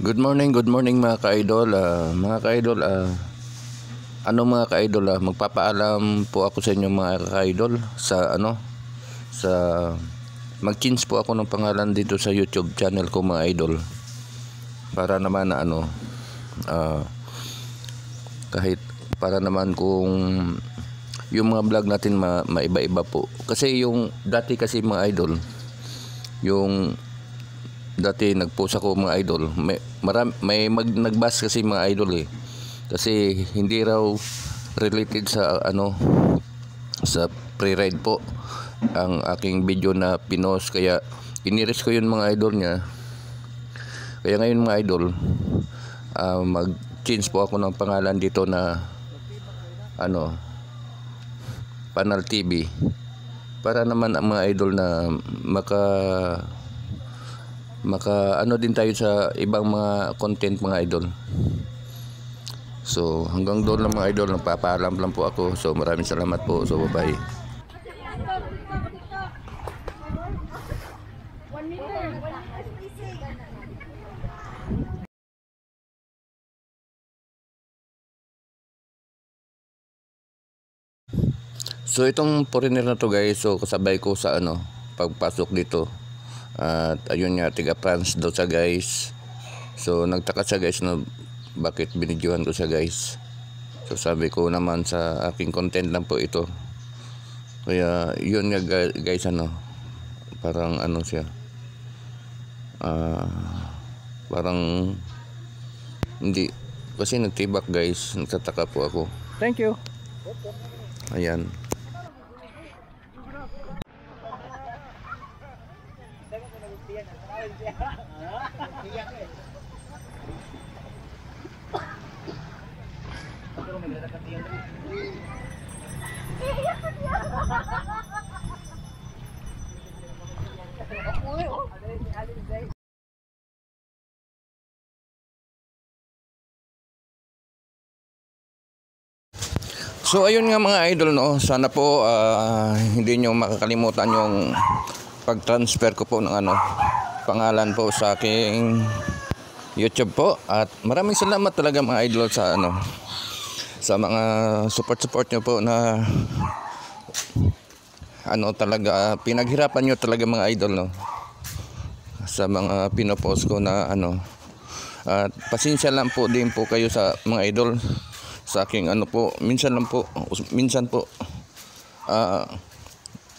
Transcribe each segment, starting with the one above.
Good morning mga ka-idol. Mga ka-idol, mga ka-idol, magpapaalam po ako sa inyo mga ka-idol sa mag-change po ako ng pangalan dito sa YouTube channel ko mga idol. Para naman na kahit para naman kung yung mga vlog natin maiba-iba po. Kasi yung dati kasi mga idol, yung dati nag-post ako mga idol, may nagbas kasi mga idol kasi hindi raw related sa sa pre-ride po ang aking video na pinost, kaya iniris ko yun mga idol niya. Kaya ngayon mga idol, mag-change po ako ng pangalan dito na Panal TV, para naman ang mga idol na maka din tayo sa ibang mga content mga idol. So hanggang doon lang mga idol, nagpapaalam lang po ako. So maraming salamat po. So bye bye. So itong foreigner na to guys, so kasabay ko sa pagpasok dito. At ayun nga, tiga France daw siya guys. So nagtaka siya guys na bakit binidyohan ko siya guys. So sabi ko naman sa aking content lang po ito. Kaya yun nga guys, parang siya, parang hindi kasi nagtibak guys. Nagtataka po ako. Thank you. Ayan. So ayun nga mga idol, sana po hindi nyo makakalimutan yung pag-transfer ko po ng pangalan po sa aking YouTube po. At maraming salamat talaga mga idol sa sa mga support nyo po na talaga pinaghirapan nyo talaga mga idol sa mga pinopost ko na at pasensya lang po din po kayo sa mga idol sa aking po, minsan po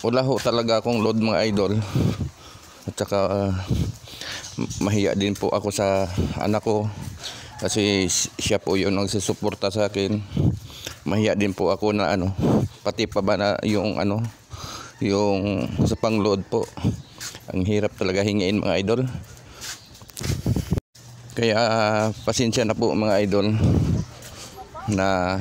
wala ho talaga akong load mga idol. At saka mahiya din po ako sa anak ko kasi siya po yung nagsusuporta sa akin. Mahiya din po ako na pati pa ba na yung yung sa pang-load po. Ang hirap talaga hingiin mga idol. Kaya pasensya na po mga idol na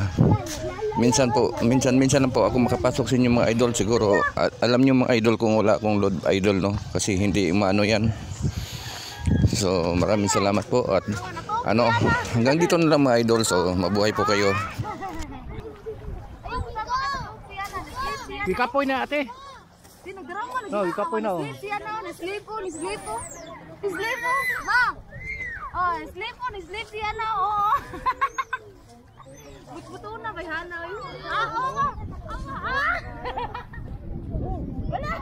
minsan lang po ako makapasok sa inyo mga idol. Siguro alam niyo mga idol kung wala akong load idol kasi hindi yan. So maraming salamat po at hanggang dito na lang mga idol. So mabuhay po kayo. Ikapoy na ate. No, ikapoy na. Nislipo. Ma. Oh, nislipo siya na. Oh. Buto na bay hana. Wala.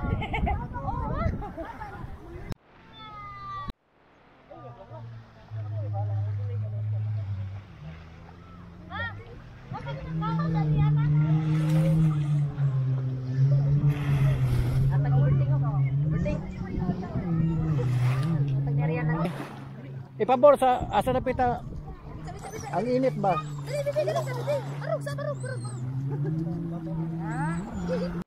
Ipabor sa asa na pita. Ang init ba? Barug.